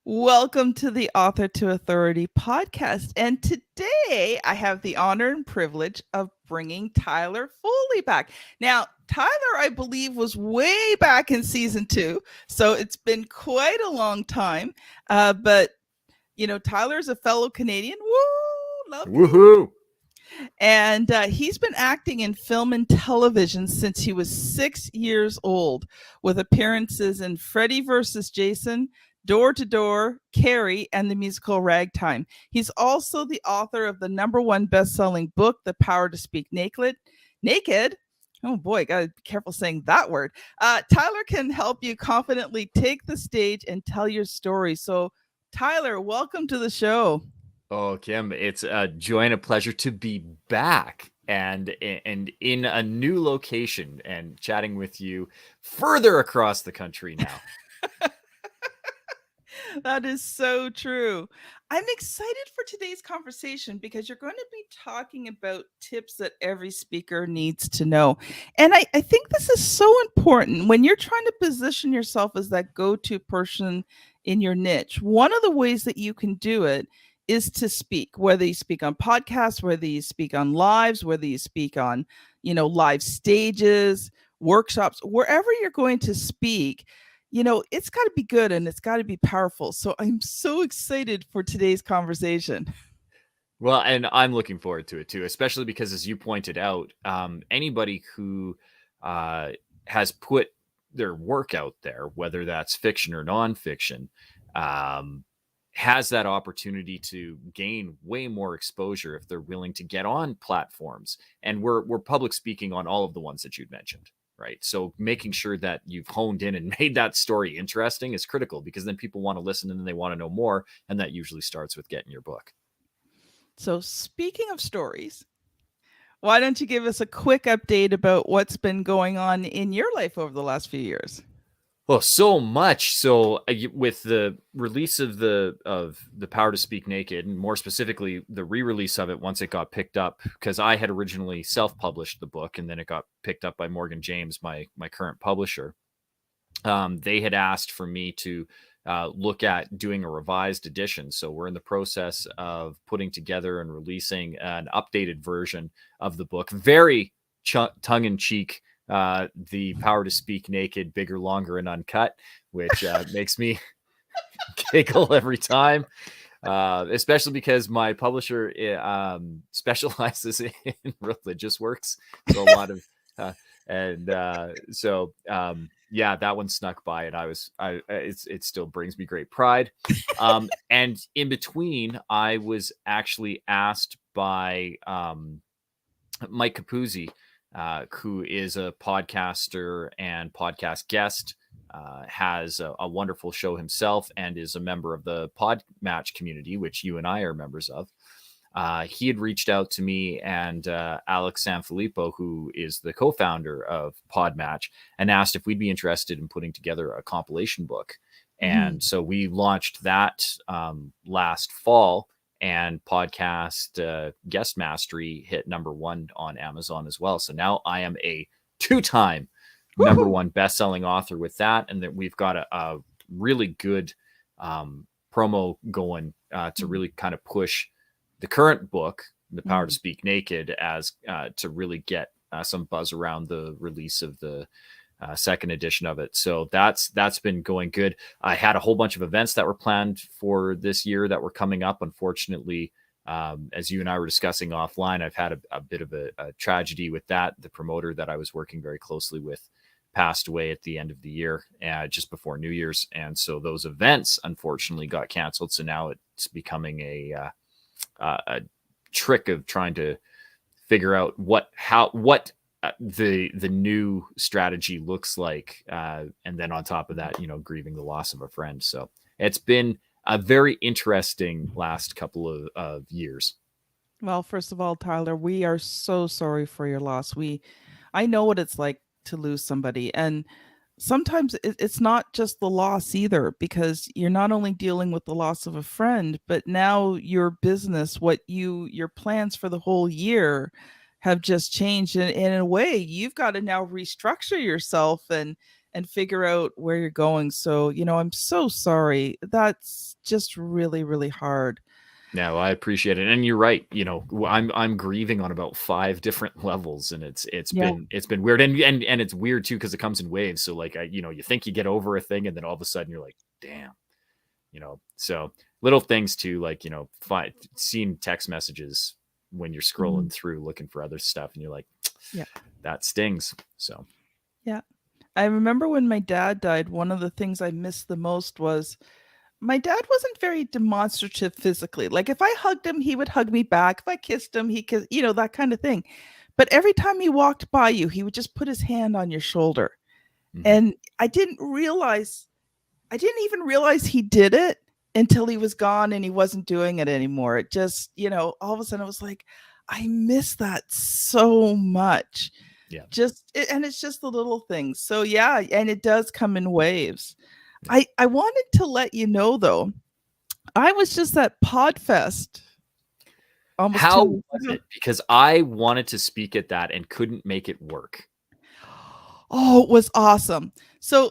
Welcome to the Author to Authority podcast. And today I have the honor and privilege of bringing Tyler Foley back. Now, Tyler, I believe, was way back in season 2. So it's been quite a long time. But Tyler's a fellow Canadian. Woo! Love Canadian. Woohoo! And he's been acting in film and television since he was 6 years old, with appearances in Freddy vs. Jason, Door to Door, Carrie, and the musical Ragtime. He's also the author of the #1 best-selling book, The Power to Speak Naked. Naked? Oh boy, gotta be careful saying that word. Tyler can help you confidently take the stage and tell your story. So, Tyler, welcome to the show. Oh, Kim, it's a joy and a pleasure to be back and in a new location and chatting with you further across the country now. That is so true. I'm excited for today's conversation because you're going to be talking about tips that every speaker needs to know. And I think this is so important when you're trying to position yourself as that go-to person in your niche. One of the ways that you can do it is to speak, whether you speak on podcasts, whether you speak on lives, whether you speak on, live stages, workshops, wherever you're going to speak. It's got to be good and it's got to be powerful. So I'm so excited for today's conversation. Well, and I'm looking forward to it too, especially because, as you pointed out, anybody who has put their work out there, whether that's fiction or nonfiction, has that opportunity to gain way more exposure if they're willing to get on platforms. And we're public speaking on all of the ones that you'd mentioned. Right. So making sure that you've honed in and made that story interesting is critical, because then people want to listen and then they want to know more. And that usually starts with getting your book. So speaking of stories, why don't you give us a quick update about what's been going on in your life over the last few years? Well, so much. So with the release of the Power to Speak Naked, and more specifically the re-release of it once it got picked up, because I had originally self-published the book and then it got picked up by Morgan James, my current publisher. They had asked for me to look at doing a revised edition. So we're in the process of putting together and releasing an updated version of the book. Very tongue-in-cheek. The Power to Speak Naked, bigger, longer, and uncut, which makes me giggle every time, especially because my publisher specializes in religious works. So a lot of yeah, that one snuck by, and it still brings me great pride. And in between, I was actually asked by Mike Capuzzi, who is a podcaster and podcast guest, has a wonderful show himself, and is a member of the Pod Match community, which you and I are members of. He had reached out to me and Alex Sanfilippo, who is the co-founder of Pod Match, and asked if we'd be interested in putting together a compilation book. And so we launched that last fall. And podcast Guest Mastery hit #1 on Amazon as well. So now I am a 2-time #1 best-selling author with that. And that we've got a really good promo going to really kind of push the current book, The Power to Speak Naked, as to really get some buzz around the release of the second edition of it. So that's been going good. I had a whole bunch of events that were planned for this year that were coming up. Unfortunately, as you and I were discussing offline, I've had a bit of a tragedy with that. The promoter that I was working very closely with passed away at the end of the year, just before New Year's. And so those events unfortunately got canceled. So now it's becoming a trick of trying to figure out what the new strategy looks like, and then on top of that, grieving the loss of a friend. So it's been a very interesting last couple of years. Well, first of all, Tyler, we are so sorry for your loss. I know what it's like to lose somebody, and sometimes it's not just the loss either, because you're not only dealing with the loss of a friend, but now your business, your plans for the whole year have just changed. And in a way, you've got to now restructure yourself and and figure out where you're going. So, I'm so sorry. That's just really, really hard. No, I appreciate it, and you're right. I'm grieving on about 5 different levels, and it's Yeah. been weird, and it's weird too because it comes in waves. So like you think you get over a thing, and then all of a sudden you're like, damn, So little things too, like seeing text messages when you're scrolling through looking for other stuff, and you're like, Yeah. that stings. So Yeah. I remember when my dad died, one of the things I missed the most was my dad wasn't very demonstrative physically. Like if I hugged him, he would hug me back. If I kissed him, he could, that kind of thing. But every time he walked by you, he would just put his hand on your shoulder. And I didn't even realize he did it until he was gone and he wasn't doing it anymore. It just, all of a sudden I was like, I miss that so much. Yeah. And it's just the little things. So yeah, and it does come in waves. I wanted to let you know though, I was just at Podfest almost How 2 weeks was ago. it? Because I wanted to speak at that and couldn't make it work. Oh, it was awesome. So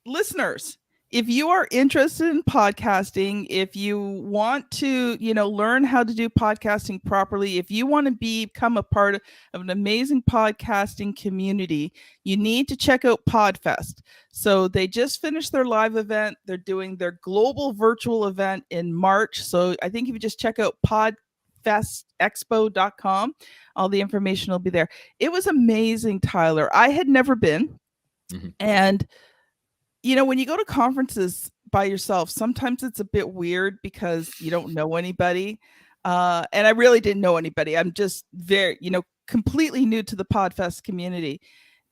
listeners, if you are interested in podcasting, if you want to, learn how to do podcasting properly, if you want to become a part of an amazing podcasting community, you need to check out Podfest. So they just finished their live event. They're doing their global virtual event in March. So I think if you just check out podfestexpo.com, all the information will be there. It was amazing, Tyler. I had never been. And when you go to conferences by yourself, sometimes it's a bit weird because you don't know anybody. And I really didn't know anybody. I'm just very, completely new to the Podfest community.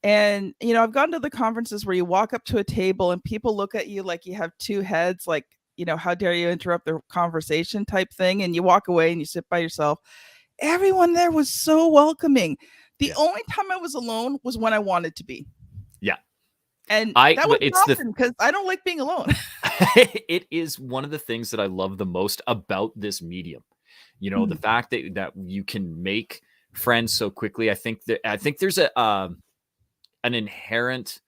And, I've gone to the conferences where you walk up to a table and people look at you like you have two heads, like, how dare you interrupt their conversation type thing. And you walk away and you sit by yourself. Everyone there was so welcoming. The only time I was alone was when I wanted to be. Yeah. And that was often because I don't like being alone. It is one of the things that I love the most about this medium. The fact that you can make friends so quickly. I think there's an inherent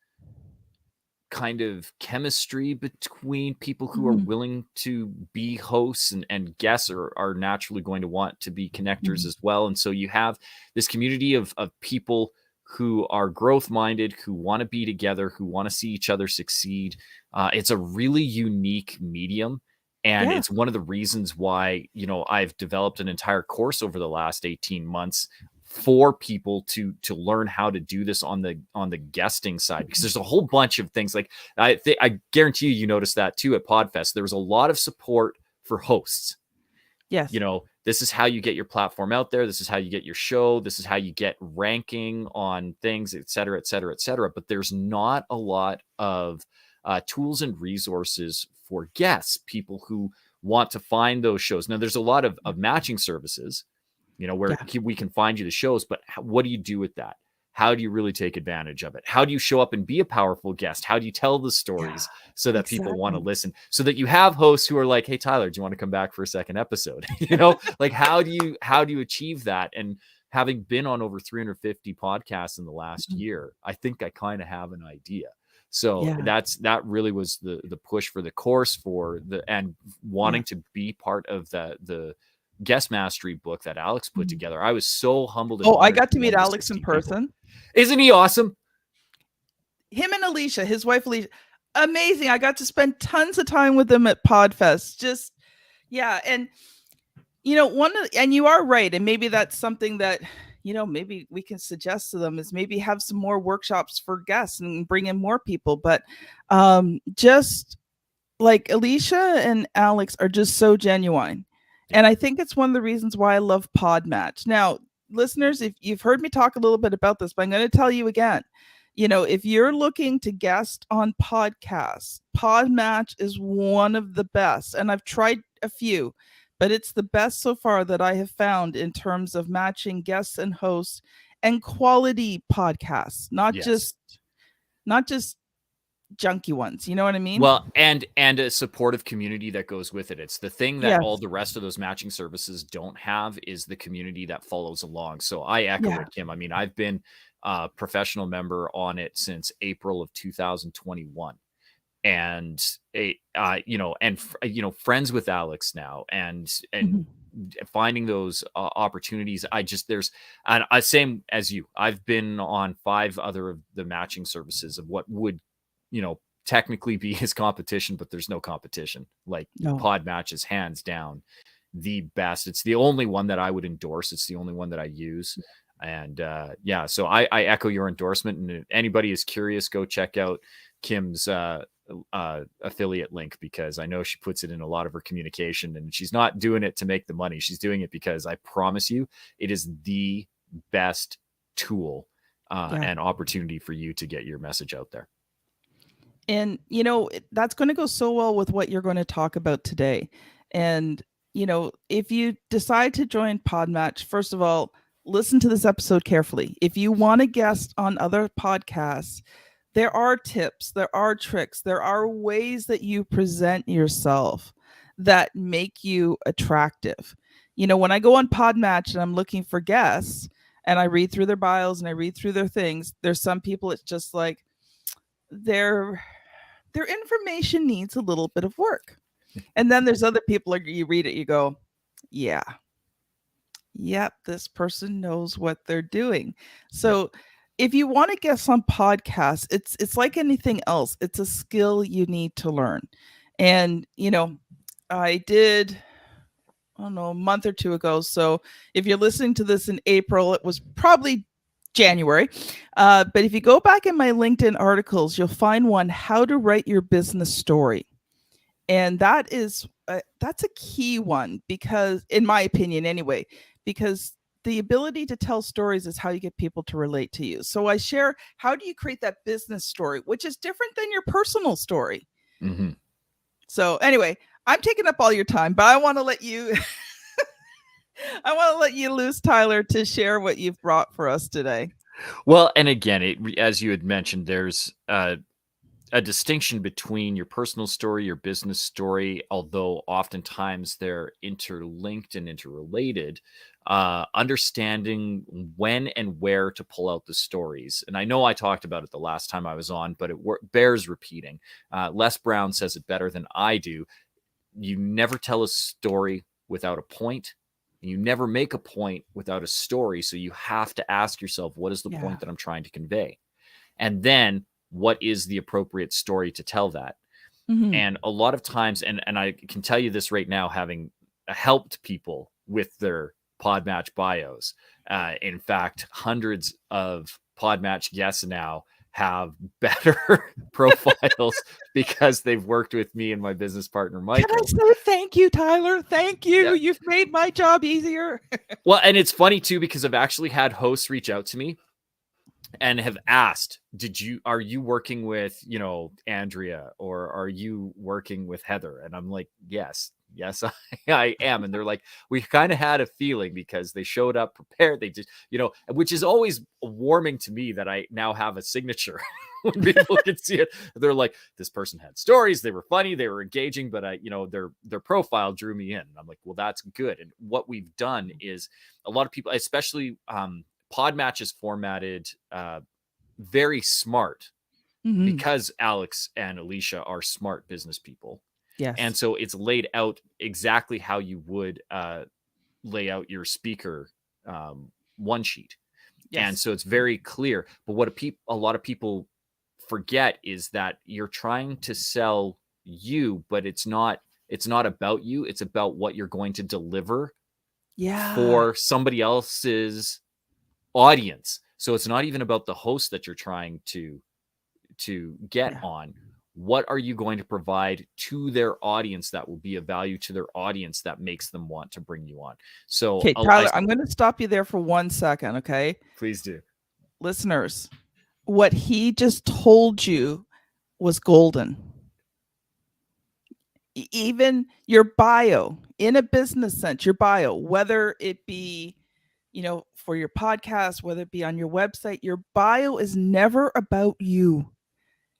kind of chemistry between people who are willing to be hosts and guests are naturally going to want to be connectors as well. And so you have this community of people who are growth minded, who want to be together, who want to see each other succeed. It's a really unique medium. And it's one of the reasons why, I've developed an entire course over the last 18 months for people to learn how to do this on the guesting side, because there's a whole bunch of things. Like I guarantee you noticed that too at Podfest. There was a lot of support for hosts. Yes. This is how you get your platform out there. This is how you get your show. This is how you get ranking on things, et cetera, et cetera, et cetera. But there's not a lot of tools and resources for guests, people who want to find those shows. Now, there's a lot of matching services, where we can find you the shows. But what do you do with that? How do you really take advantage of it? How do you show up and be a powerful guest? How do you tell the stories so that people want to listen, so that you have hosts who are like, hey, Tyler, do you want to come back for a second episode? Like how do you achieve that? And having been on over 350 podcasts in the last year, I think I kind of have an idea. So that really was the push for the course and wanting to be part of the guest mastery book that Alex put together. I was so humbled. Oh, I got to meet Alex in person. Isn't he awesome? Him and Alicia, his wife Alicia, amazing. I got to spend tons of time with them at Podfest. Just and and you are right, and maybe that's something that maybe we can suggest to them, is maybe have some more workshops for guests and bring in more people. But just like Alicia and Alex are just so genuine. And I think it's one of the reasons why I love Podmatch. Now, listeners, if you've heard me talk a little bit about this, but I'm going to tell you again, if you're looking to guest on podcasts, Podmatch is one of the best. And I've tried a few, but it's the best so far that I have found in terms of matching guests and hosts and quality podcasts, not just junky ones. You know what I mean? Well, and a supportive community that goes with it. It's the thing that all the rest of those matching services don't have, is the community that follows along. So I echo it, Kim. I mean, I've been professional member on it since April of 2021. And friends with Alex now, and Mhm. finding those opportunities. I just there's and I same as you. I've been on 5 other of the matching services of what would technically be his competition, but there's no competition. Like No. Pod Match is hands down the best. It's the only one that I would endorse. It's the only one that I use. And so I echo your endorsement. And if anybody is curious, go check out Kim's affiliate link, because I know she puts it in a lot of her communication, and she's not doing it to make the money. She's doing it because I promise you, it is the best tool Yeah. and opportunity for you to get your message out there. And, that's going to go so well with what you're going to talk about today. And, if you decide to join Podmatch, first of all, listen to this episode carefully. If you want to guest on other podcasts, there are tips, there are tricks, there are ways that you present yourself that make you attractive. When I go on Podmatch and I'm looking for guests and I read through their bios and I read through their things, there's some people it's just like their information needs a little bit of work. And then there's other people like you read it, you go, yeah, yep, this person knows what they're doing. So if you want to get some podcasts, it's like anything else. It's a skill you need to learn. And, I did, I don't know, a month or two ago. So if you're listening to this in April, it was probably January. But if you go back in my LinkedIn articles, you'll find one, how to write your business story. And that's a key one, because in my opinion anyway, because the ability to tell stories is how you get people to relate to you. So I share, how do you create that business story, which is different than your personal story. Mm-hmm. So anyway, I'm taking up all your time, but I want to let you loose, Tyler, to share what you've brought for us today. Well, and again, as you had mentioned, there's a distinction between your personal story, your business story, although oftentimes they're interlinked and interrelated. Understanding when and where to pull out the stories. And I know I talked about it the last time I was on, but it bears repeating. Les Brown says it better than I do. You never tell a story without a point. You never make a point without a story. So you have to ask yourself, what is the point that I'm trying to convey? And then what is the appropriate story to tell that? Mm-hmm. And a lot of times, and I can tell you this right now, having helped people with their Podmatch bios. In fact, hundreds of Podmatch guests now have better profiles because they've worked with me and my business partner, Michael. Can I say thank you, Tyler? Thank you. Yeah. You've made my job easier. Well, and it's funny too, because I've actually had hosts reach out to me and have asked, are you working with, Andrea, or are you working with Heather? And I'm like, yes, I am. And they're like, we kind of had a feeling, because they showed up prepared. They just, which is always warming to me, that I now have a signature when people can see it. They're like, this person had stories. They were funny. They were engaging, but their profile drew me in. And I'm like, well, that's good. And what we've done is, a lot of people, especially, Podmatch is formatted very smart, mm-hmm. because Alex and Alicia are smart business people. Yes. And so it's laid out exactly how you would lay out your speaker one sheet. Yes. And so it's very clear. But what a lot of people forget is that you're trying to sell you, but it's not about you. It's about what you're going to deliver for somebody else's audience. So it's not even about the host that you're trying to get on. What are you going to provide to their audience that will be of value to their audience, that makes them want to bring you on? So, okay, Tyler, I'm going to stop you there for 1 second. Okay, please do. Listeners, what he just told you was golden. Even your bio, in a business sense, your bio, whether it be, for your podcast, whether it be on your website, your bio is never about you.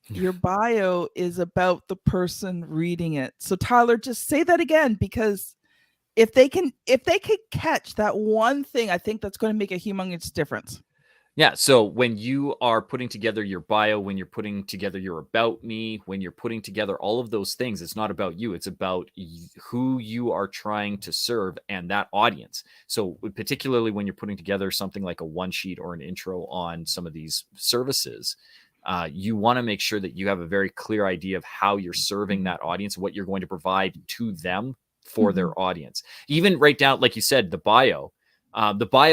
Your bio is about the person reading it. So Tyler, just say that again, because if they can catch that one thing, I think that's going to make a humongous difference. Yeah. So when you are putting together your bio, when you're putting together your about me, when you're putting together all of those things, it's not about you. It's about who you are trying to serve and that audience. So particularly when you're putting together something like a one sheet or an intro on some of these services, you want to make sure that you have a very clear idea of how you're serving that audience, what you're going to provide to them for their audience. Even right down, like you said, the bio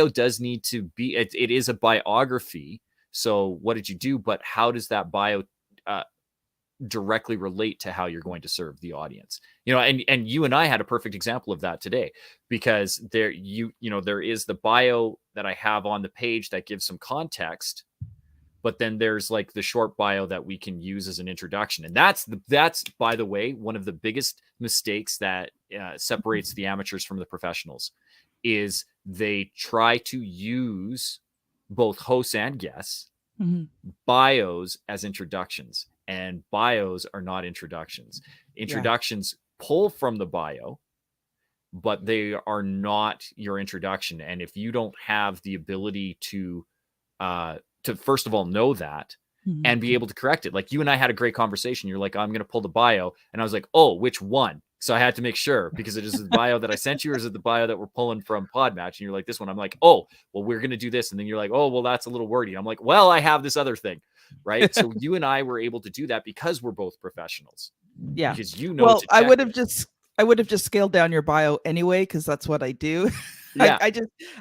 does need to be, it is a biography. So what did you do? But how does that bio uh, directly relate to how you're going to serve the audience? And you and I had a perfect example of that today, because there is the bio that I have on the page that gives some context, but then there's like the short bio that we can use as an introduction. And that's by the way, one of the biggest mistakes that separates the amateurs from the professionals is they try to use both hosts and guests bios as introductions, and bios are not introductions. Introductions pull from the bio, but they are not your introduction. And if you don't have the ability to first of all know that and be able to correct it, like you and I had a great conversation. You're like, I'm going to pull the bio, and I was like, oh, which one? So I had to make sure, because it is the bio that I sent you, or is it the bio that we're pulling from Podmatch? And you're like, this one. I'm like, oh, well, we're going to do this. And then you're like, oh, well, that's a little wordy. I'm like, well, I have this other thing, right? So you and I were able to do that because we're both professionals. Yeah. Because Well, I would have just scaled down your bio anyway, because that's what I do. Yeah.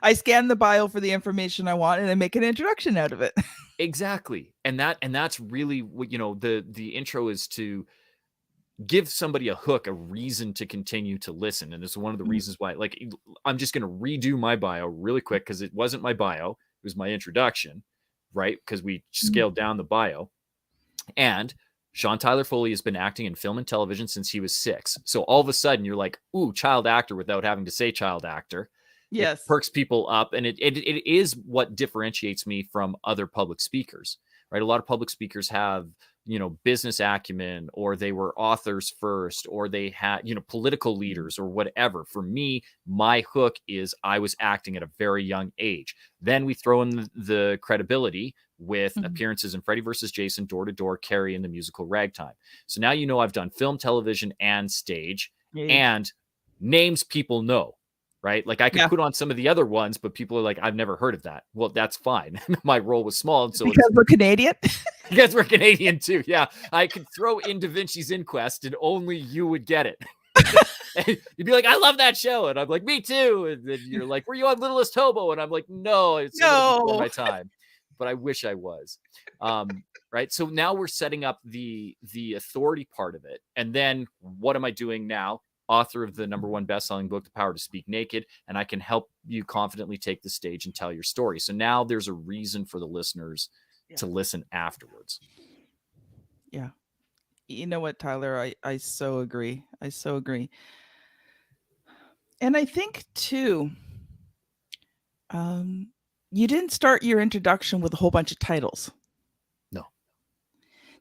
I scan the bio for the information I want, and I make an introduction out of it. Exactly. And that's really what, the intro is to give somebody a hook, a reason to continue to listen. And it's one of the reasons why, like, I'm just going to redo my bio really quick, because it wasn't my bio, it was my introduction, right? Because we scaled down the bio. And Sean Tyler Foley has been acting in film and television since he was 6. So all of a sudden you're like, ooh, child actor, without having to say child actor. Yes. It perks people up, and it is what differentiates me from other public speakers, right? A lot of public speakers have, business acumen, or they were authors first, or they had, political leaders or whatever. For me, my hook is I was acting at a very young age. Then we throw in the credibility with appearances in Freddy Vs. Jason, Door to Door, Carrie, and the musical Ragtime. So now I've done film, television, and stage, and names people know. Right? Like I could put on some of the other ones, but people are like, I've never heard of that. Well, that's fine. My role was small. And so because we're Canadian. Because we're Canadian too. Yeah. I could throw in Da Vinci's Inquest and only you would get it. And you'd be like, I love that show. And I'm like, me too. And then you're like, were you on Littlest Hobo? And I'm like, no, it's before my time. But I wish I was. Right. So now we're setting up the authority part of it. And then what am I doing now? Author of the #1 best-selling book, The Power to Speak Naked, and I can help you confidently take the stage and tell your story. So now there's a reason for the listeners to listen afterwards. Yeah. You know what, Tyler? I so agree. I so agree. And I think too, you didn't start your introduction with a whole bunch of titles. No.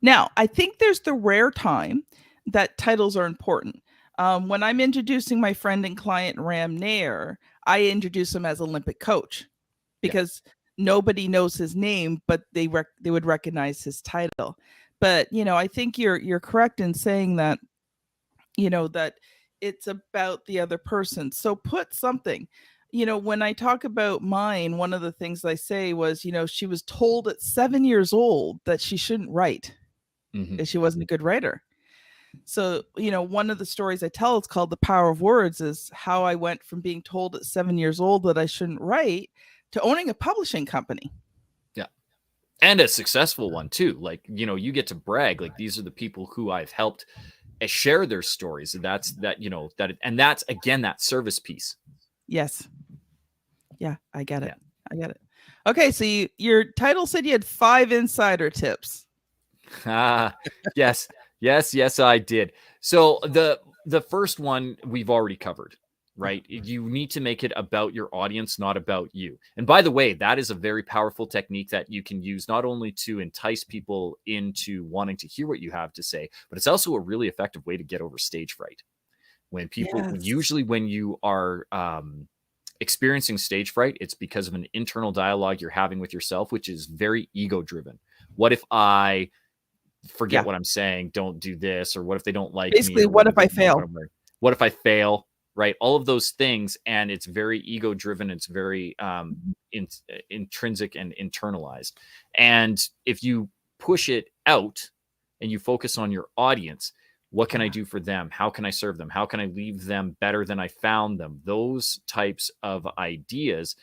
Now, I think there's the rare time that titles are important. When I'm introducing my friend and client Ram Nair, I introduce him as Olympic coach, because nobody knows his name, but they would recognize his title. But I think you're correct in saying that, that it's about the other person. So put something. When I talk about mine, one of the things I say was, she was told at 7 years old that she shouldn't write because she wasn't a good writer. So, one of the stories I tell, it's called The Power of Words, is how I went from being told at 7 years old that I shouldn't write to owning a publishing company. Yeah. And a successful one too. Like, you get to brag, like, these are the people who I've helped share their stories. And that's again, that service piece. Yes. Yeah, I get it. I get it. Okay. So your title said you had 5 insider tips. Yes. Yes, I did. So the first one we've already covered, right? You need to make it about your audience, not about you. And by the way, that is a very powerful technique that you can use not only to entice people into wanting to hear what you have to say, but it's also a really effective way to get over stage fright. When people, usually when you are experiencing stage fright, it's because of an internal dialogue you're having with yourself, which is very ego driven. What if I forget what I'm saying? Don't do this. Or what if they don't like me? Basically, Or what if I they don't like what fail? I'm wearing? What if I fail? Right. All of those things. And it's very ego driven. It's very intrinsic and internalized. And if you push it out and you focus on your audience, what can I do for them? How can I serve them? How can I leave them better than I found them? Those types of ideas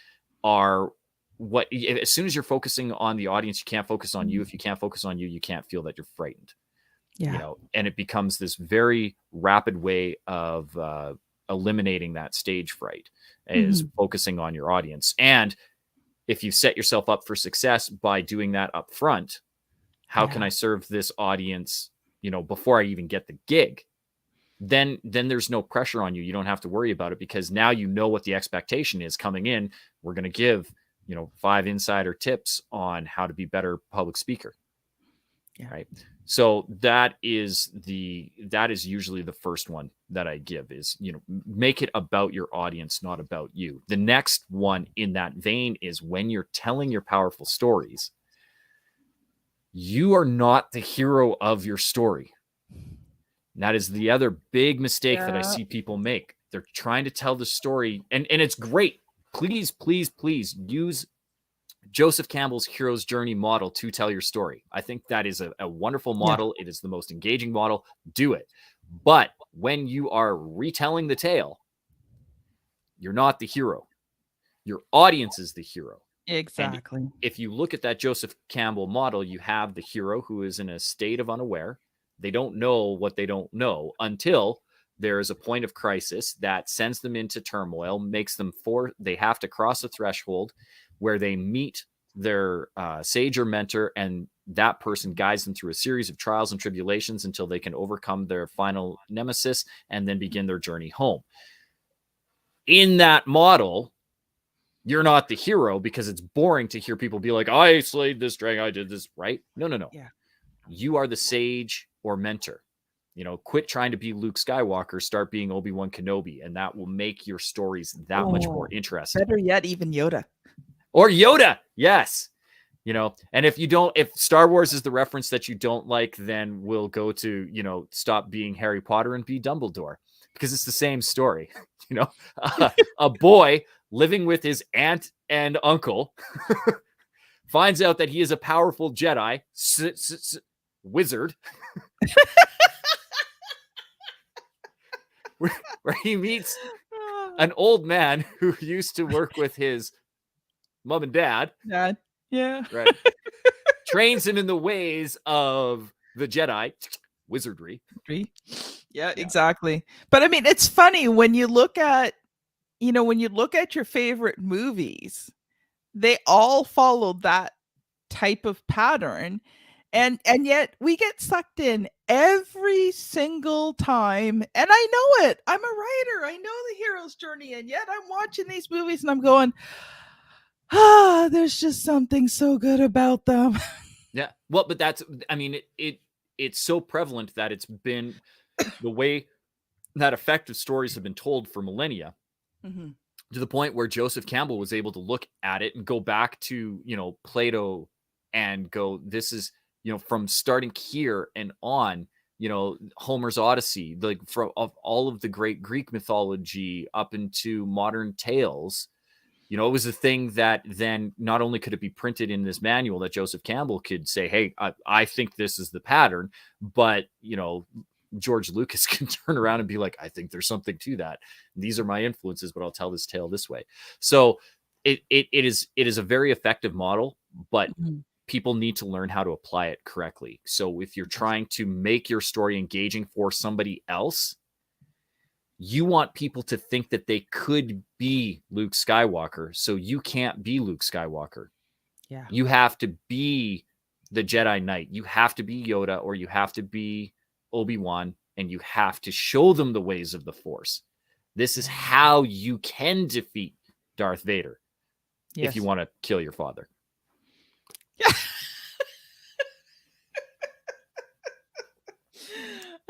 are what, as soon as you're focusing on the audience, you can't focus on you. If you can't focus on you, you can't feel that you're frightened. You know, and it becomes this very rapid way of eliminating that stage fright is focusing on your audience. And if you set yourself up for success by doing that up front, how can I serve this audience, you know, before I even get the gig? Then there's no pressure on you. You don't have to worry about it because now you know what the expectation is coming in. We're going to give, you know, 5 insider tips on how to be better public speaker. Right. So that is usually the first one that I give is, you know, make it about your audience, not about you. The next one in that vein is when you're telling your powerful stories, you are not the hero of your story. And that is the other big mistake that I see people make. They're trying to tell the story, and it's great. Please, please, please use Joseph Campbell's hero's journey model to tell your story. I think that is a wonderful model. It is the most engaging model. Do it. But when you are retelling the tale, you're not the hero. Your audience is the hero. Exactly. And if you look at that Joseph Campbell model, you have the hero who is in a state of unaware. They don't know what they don't know until there is a point of crisis that sends them into turmoil, makes them they have to cross a threshold where they meet their sage or mentor, and that person guides them through a series of trials and tribulations until they can overcome their final nemesis and then begin their journey home. In that model, you're not the hero because it's boring to hear people be like, I slayed this dragon, I did this, right? No. Yeah. You are the sage or mentor. You know, quit trying to be Luke Skywalker, start being Obi-Wan Kenobi, and that will make your stories that much more interesting. Better yet, even Yoda. Or Yoda, yes. You know, and if Star Wars is the reference that you don't like, then we'll go to, you know, stop being Harry Potter and be Dumbledore, because it's the same story. You know, a boy living with his aunt and uncle finds out that he is a powerful Jedi wizard where he meets an old man who used to work with his mom and dad. Yeah. Right. Trains him in the ways of the Jedi wizardry. Yeah, exactly. But I mean, it's funny when you look at, you know, when you look at your favorite movies, they all follow that type of pattern. And yet we get sucked in every single time. And I know it. I'm a writer. I know the hero's journey. And yet I'm watching these movies and I'm going, there's just something so good about them. Yeah. Well, but that's, I mean, it's so prevalent that it's been the way that effective stories have been told for millennia, to the point where Joseph Campbell was able to look at it and go back to, you know, Plato and go, this is, you know, from starting here and on, you know, Homer's Odyssey, like from of all of the great Greek mythology up into modern tales. You know, it was a thing that then not only could it be printed in this manual that Joseph Campbell could say, hey, I think this is the pattern, but, you know, George Lucas can turn around and be like, I think there's something to that. These are my influences, but I'll tell this tale this way. So it is a very effective model, but people need to learn how to apply it correctly. So if you're trying to make your story engaging for somebody else, you want people to think that they could be Luke Skywalker. So you can't be Luke Skywalker. Yeah. You have to be the Jedi Knight. You have to be Yoda, or you have to be Obi-Wan, and you have to show them the ways of the Force. This is how you can defeat Darth Vader if you want to kill your father. Yeah.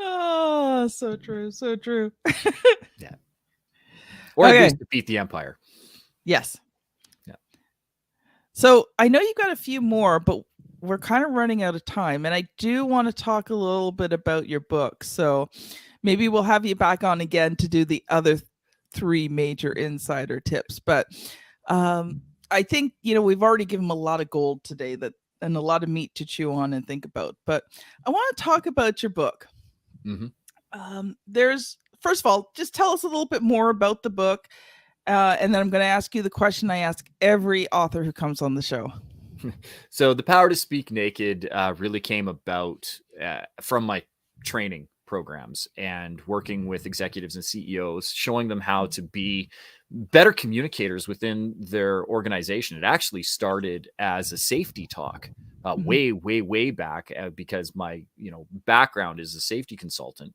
Oh, so true. So true. Yeah. Or at least defeat the Empire. Yes. Yeah. So I know you got a few more, but we're kind of running out of time. And I do want to talk a little bit about your book. So maybe we'll have you back on again to do the other three major insider tips. But I think, we've already given them a lot of gold today that and a lot of meat to chew on and think about. But I want to talk about your book. There's, first of all, just tell us a little bit more about the book. And then I'm going to ask you the question I ask every author who comes on the show. So the Power to Speak Naked really came about from my training programs and working with executives and CEOs, showing them how to be better communicators within their organization. It actually started as a safety talk way back because my background is a safety consultant.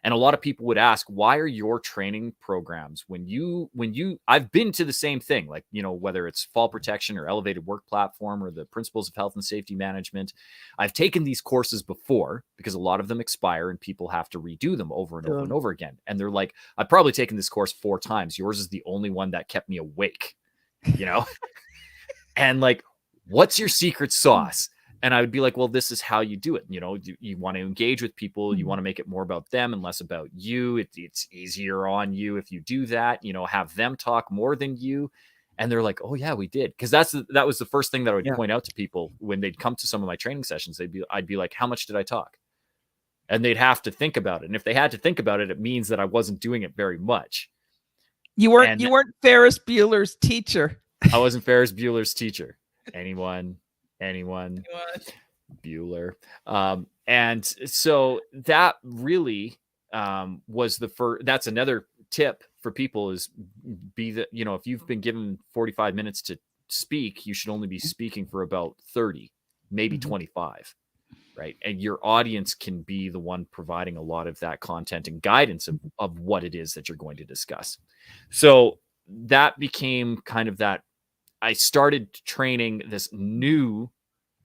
And a lot of people would ask, why are your training programs when you I've been to the same thing, like, whether it's fall protection or elevated work platform or the principles of health and safety management. I've taken these courses before because a lot of them expire and people have to redo them over and over and over again. And they're like, I've probably taken this course 4 times. Yours is the only one that kept me awake, and like, what's your secret sauce? And I would be like, well, this is how you do it. You want to engage with people. You want to make it more about them and less about you. It's easier on you if you do that, have them talk more than you. And they're like, oh yeah, we did. Because that was the first thing that I would point out to people when they'd come to some of my training sessions. I'd be like, how much did I talk? And they'd have to think about it. And if they had to think about it, it means that I wasn't doing it very much. You weren't Ferris Bueller's teacher. I wasn't Ferris Bueller's teacher. Anyone? Bueller. And so that really was the first. That's another tip for people is if you've been given 45 minutes to speak, you should only be speaking for about 30, maybe 25. Right. And your audience can be the one providing a lot of that content and guidance of what it is that you're going to discuss. So that became kind of that. I started training this new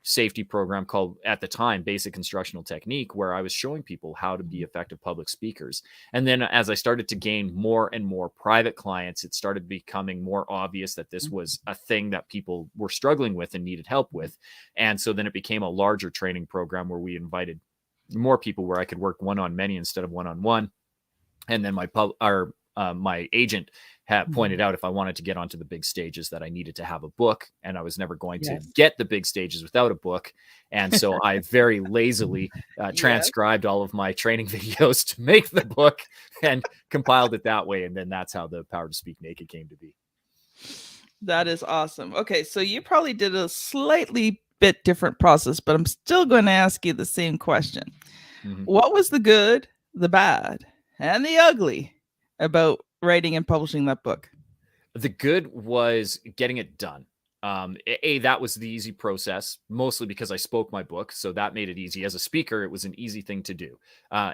safety program called, at the time, Basic Instructional Technique, where I was showing people how to be effective public speakers. And then as I started to gain more and more private clients, it started becoming more obvious that this was a thing that people were struggling with and needed help with. And so then it became a larger training program where we invited more people, where I could work one-on-many instead of one-on-one. And then my agent had pointed out if I wanted to get onto the big stages that I needed to have a book, and I was never going to get the big stages without a book. And so I very lazily transcribed all of my training videos to make the book and compiled it that way. And then that's how the Power to Speak Naked came to be. That is awesome. Okay, so you probably did a slightly bit different process, but I'm still going to ask you the same question. What was the good, the bad, and the ugly about writing and publishing that book? The good was getting it done. That was the easy process, mostly because I spoke my book. So that made it easy. As a speaker, it was an easy thing to do,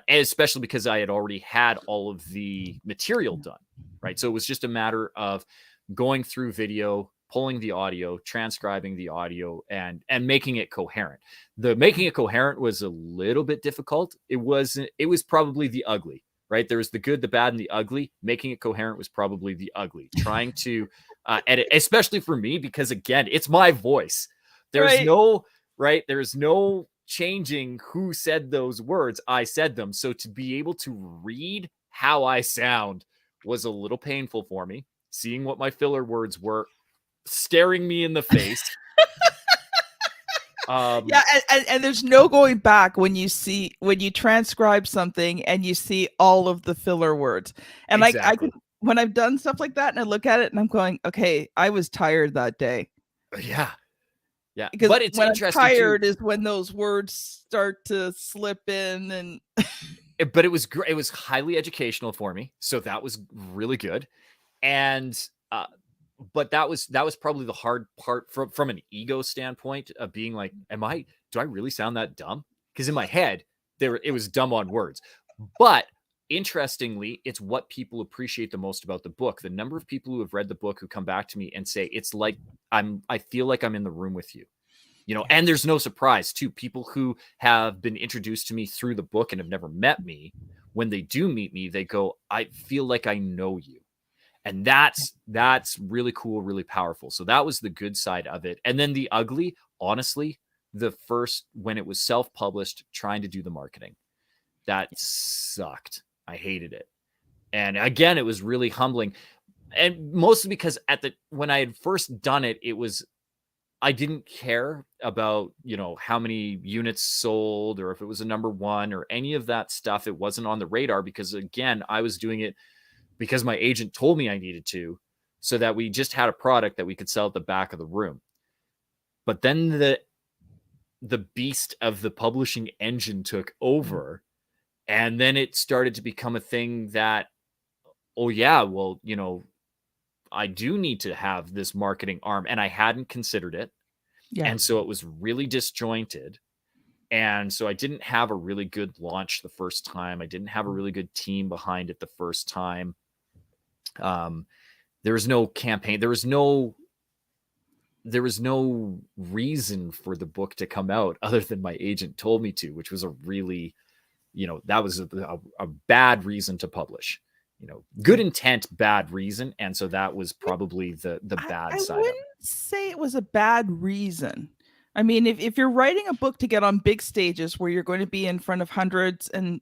especially because I had already had all of the material done, right? So it was just a matter of going through video, pulling the audio, transcribing the audio, and making it coherent. The making it coherent was a little bit difficult. It was probably the ugly. Right. There was the good, the bad, and the ugly. Making it coherent was probably the ugly. Trying to edit, especially for me, because again, it's my voice. There's no changing who said those words. I said them. So to be able to read how I sound was a little painful for me. Seeing what my filler words were staring me in the face. And there's no going back when you transcribe something and you see all of the filler words. And I can, when I've done stuff like that and I look at it and I'm going, okay, I was tired that day. Yeah. Because but it's when interesting. I'm tired is when those words start to slip in, and but it was great. It was highly educational for me, so that was really good. And but that was probably the hard part from an ego standpoint of being like, do I really sound that dumb? Because in my head, it was dumb on words. But interestingly, it's what people appreciate the most about the book. The number of people who have read the book who come back to me and say, it's like I feel like I'm in the room with you. And there's no surprise too. People who have been introduced to me through the book and have never met me, when they do meet me, they go, I feel like I know you. And that's really cool, really powerful. So that was the good side of it. And then the ugly, honestly, the first, when it was self-published, trying to do the marketing, that sucked. I hated it. And again, it was really humbling. And mostly because when I had first done it, I didn't care about, how many units sold or if it was a number one or any of that stuff. It wasn't on the radar because, again, I was doing it because my agent told me I needed to, so that we just had a product that we could sell at the back of the room. But then the beast of the publishing engine took over, and then it started to become a thing that, oh yeah, well, I do need to have this marketing arm, and I hadn't considered it. Yeah. And so it was really disjointed. And so I didn't have a really good launch the first time. I didn't have a really good team behind it the first time. There was no campaign. There was no reason for the book to come out other than my agent told me to, which was a really, that was a bad reason to publish. Good intent, bad reason. And so that was probably the bad side. I wouldn't say it was a bad reason. I mean, if you're writing a book to get on big stages where you're going to be in front of hundreds and,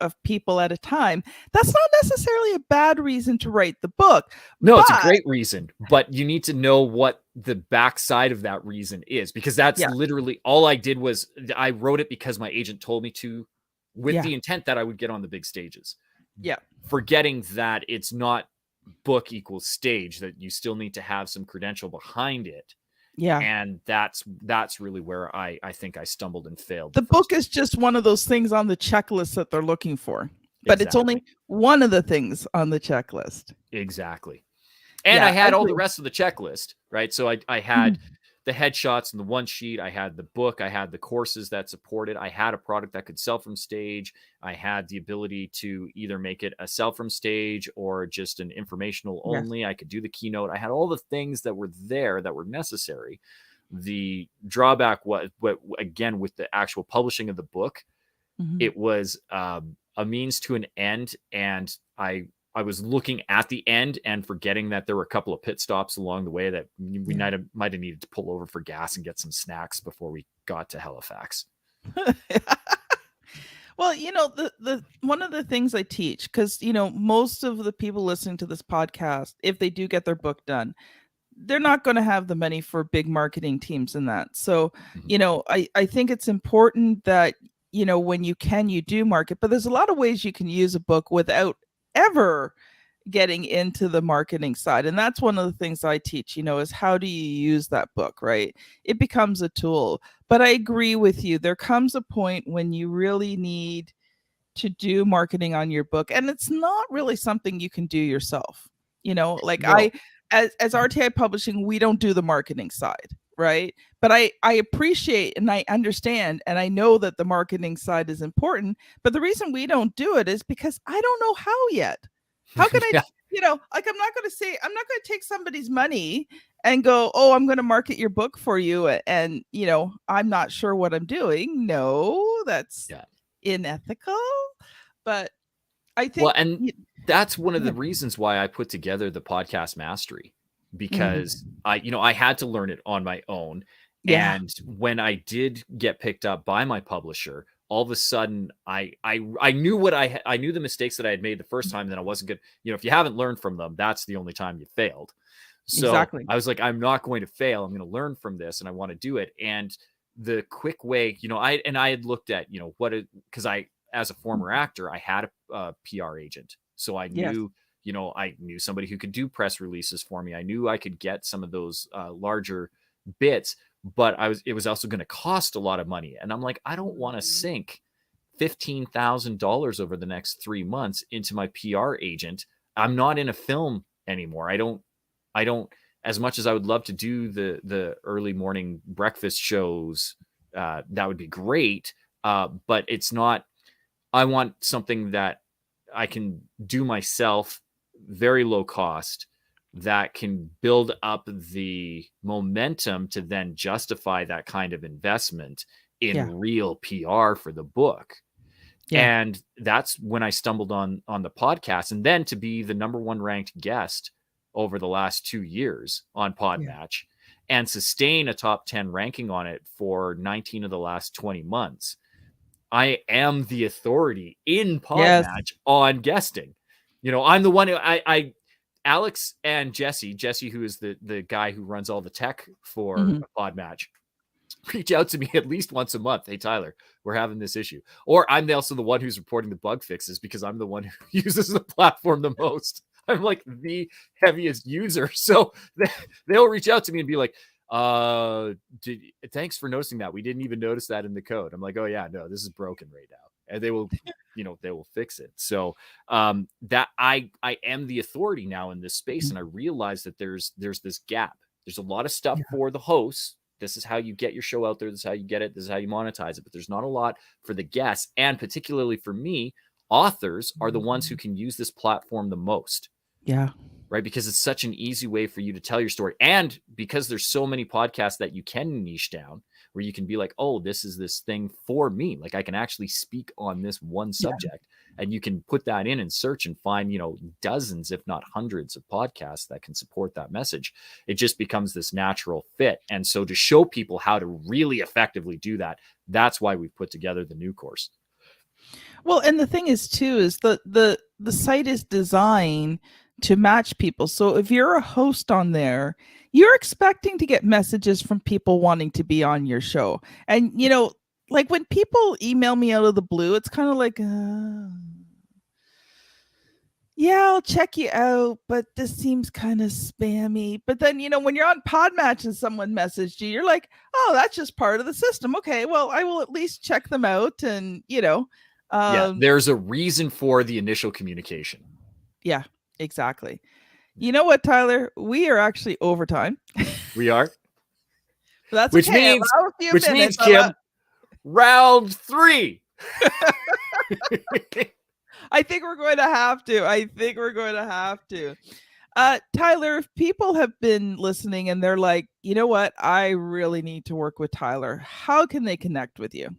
of people at a time, that's not necessarily a bad reason to write the book. No, it's a great reason, but you need to know what the backside of that reason is, because that's literally all I did. Was I wrote it because my agent told me to, with the intent that I would get on the big stages. Yeah. Forgetting that it's not book equals stage, that you still need to have some credential behind it. Yeah. And that's really where I think I stumbled and failed. The book is just one of those things on the checklist that they're looking for, but it's only one of the things on the checklist. Exactly. And I had all the rest of the checklist, right? So I had the headshots and the one sheet. I had the book. I had the courses that supported. I had a product that could sell from stage. I had the ability to either make it a sell from stage or just an informational only. Yes. I could do the keynote. I had all the things that were there that were necessary. The drawback was, again, with the actual publishing of the book, it was a means to an end. And I was looking at the end and forgetting that there were a couple of pit stops along the way that we might have needed to pull over for gas and get some snacks before we got to Halifax. Well, the one of the things I teach, because, most of the people listening to this podcast, if they do get their book done, they're not going to have the money for big marketing teams in that. So, I think it's important that, when you do market, but there's a lot of ways you can use a book without ever getting into the marketing side. And that's one of the things I teach, is how do you use that book, right? It becomes a tool. But I agree with you. There comes a point when you really need to do marketing on your book. And it's not really something you can do yourself. No. As RTI Publishing, we don't do the marketing side, right? But I appreciate and I understand and I know that the marketing side is important. But the reason we don't do it is because I don't know how yet. How can I, I'm not going to take somebody's money and go, oh, I'm going to market your book for you. And, I'm not sure what I'm doing. No, that's unethical. But I think. Well, and that's one of the reasons why I put together the podcast mastery, because I had to learn it on my own. Yeah. And when I did get picked up by my publisher, all of a sudden I knew I knew the mistakes that I had made the first time, that I wasn't good. If you haven't learned from them, that's the only time you failed. So I was like, I'm not going to fail. I'm going to learn from this and I want to do it. And the quick way, I had looked at, because as a former actor, I had a PR agent. So I knew, I knew somebody who could do press releases for me. I knew I could get some of those larger bits, but it was also going to cost a lot of money. And I'm like, I don't want to sink $15,000 over the next 3 months into my PR agent. I'm not in a film anymore. I don't, as much as I would love to do the early morning breakfast shows, that would be great. But it's not, I want something that I can do myself, very low cost, that can build up the momentum to then justify that kind of investment in real PR for the book. And that's when I stumbled on the podcast. And then to be the #1 ranked guest over the last 2 years on Podmatch and sustain a top 10 ranking on it for 19 of the last 20 months. I am the authority in Yes. Podmatch on guesting. I'm the one who Alex and Jesse, who is the guy who runs all the tech for Podmatch, reach out to me at least once a month. Hey, Tyler, we're having this issue. Or I'm also the one who's reporting the bug fixes because I'm the one who uses the platform the most. I'm like the heaviest user. So they'll reach out to me and be like, thanks for noticing that. We didn't even notice that in the code. I'm like, oh yeah, no, this is broken right now. And they will, they will fix it. So that I am the authority now in this space. And I realize that there's this gap. There's a lot of stuff for the hosts. This is how you get your show out there. This is how you get it. This is how you monetize it. But there's not a lot for the guests. And particularly for me, authors are the ones who can use this platform the most. Yeah. Right? Because it's such an easy way for you to tell your story. And because there's so many podcasts that you can niche down where you can be like, oh, this is this thing for me. Like I can actually speak on this one subject. And you can put that in and search and find, dozens, if not hundreds of podcasts that can support that message. It just becomes this natural fit. And so to show people how to really effectively do that, that's why we've put together the new course. Well, and the thing is too, is the site is designed to match people. So if you're a host on there, you're expecting to get messages from people wanting to be on your show. And, like when people email me out of the blue, it's kind of like, yeah, I'll check you out, but this seems kind of spammy. But then, when you're on Podmatch and someone messaged you, you're like, oh, that's just part of the system. Okay, well, I will at least check them out. And, there's a reason for the initial communication. Yeah, exactly. You know what, Tyler? We are actually overtime. We are. But that's which okay. means, Kim, round 3. I think we're going to have to. Tyler, if people have been listening and they're like, you know what, I really need to work with Tyler, how can they connect with you?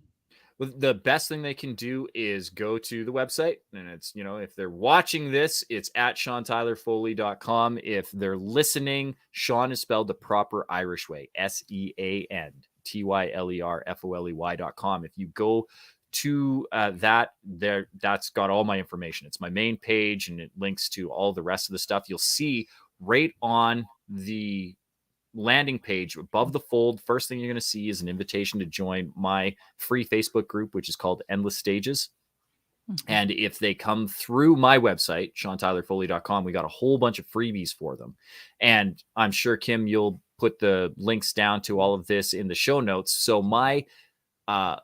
Well, the best thing they can do is go to the website. And it's, if they're watching this, it's at SeanTylerFoley.com. If they're listening, Sean is spelled the proper Irish way, SeanTylerFoley.com. If you go to that's got all my information. It's my main page and it links to all the rest of the stuff. You'll see right on the landing page above the fold, first thing you're going to see is an invitation to join my free Facebook group, which is called Endless Stages. And if they come through my website, SeanTylerFoley.com, we got a whole bunch of freebies for them. And I'm sure, Kim, you'll put the links down to all of this in the show notes. So my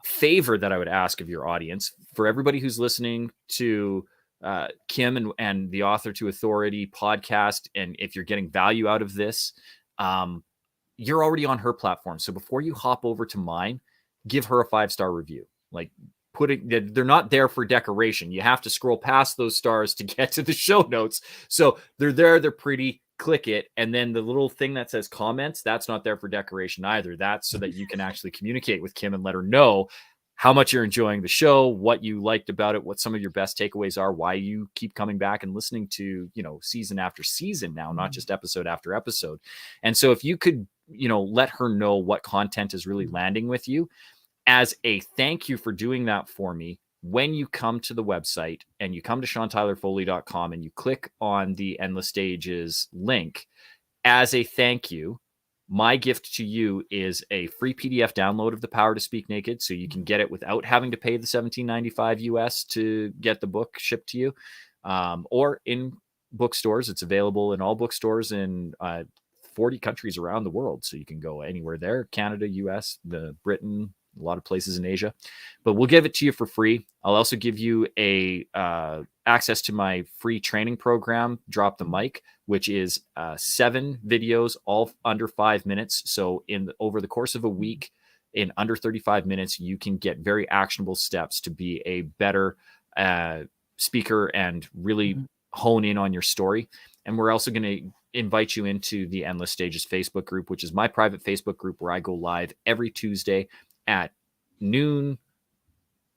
favor that I would ask of your audience, for everybody who's listening to Kim and the Author to Authority podcast, and if you're getting value out of this, you're already on her platform. So before you hop over to mine, give her a 5-star review. Like they're not there for decoration. You have to scroll past those stars to get to the show notes. So they're there, they're pretty, click it. And then the little thing that says comments, that's not there for decoration either. That's so that you can actually communicate with Kim and let her know how much you're enjoying the show, what you liked about it, what some of your best takeaways are, why you keep coming back and listening to, season after season now, not just episode after episode. And so if you could, let her know what content is really landing with you as a thank you for doing that for me, when you come to the website and you come to SeanTylerFoley.com and you click on the Endless Stages link, as a thank you, my gift to you is a free PDF download of The Power to Speak Naked, so you can get it without having to pay the $17.95 US to get the book shipped to you, or in bookstores. It's available in all bookstores in 40 countries around the world, so you can go anywhere there: Canada, US, Britain, a lot of places in Asia. But we'll give it to you for free. I'll also give you a access to my free training program, Drop the Mic, which is 7 videos, all under 5 minutes. So over the course of a week, in under 35 minutes, you can get very actionable steps to be a better speaker and really hone in on your story. And we're also going to invite you into the Endless Stages Facebook group, which is my private Facebook group where I go live every Tuesday at noon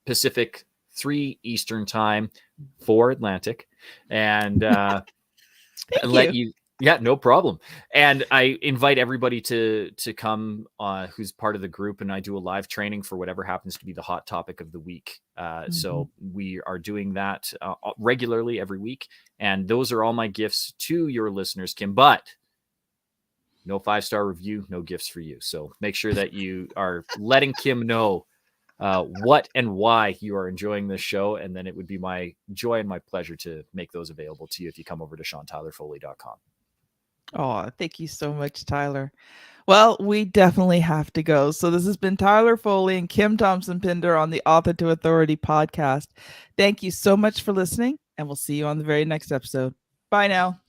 Pacific, 3 Eastern time, 4 Atlantic, and let you Yeah, no problem. And I invite everybody to come who's part of the group, and I do a live training for whatever happens to be the hot topic of the week. So we are doing that regularly every week, and those are all my gifts to your listeners, Kim. But no 5-star review, no gifts for you. So make sure that you are letting Kim know what and why you are enjoying this show, and then it would be my joy and my pleasure to make those available to you if you come over to SeanTylerFoley.com. Oh, thank you so much, Tyler. Well, we definitely have to go. So this has been Tyler Foley and Kim Thompson Pinder on the Author to Authority podcast. Thank you so much for listening, and we'll see you on the very next episode. Bye now.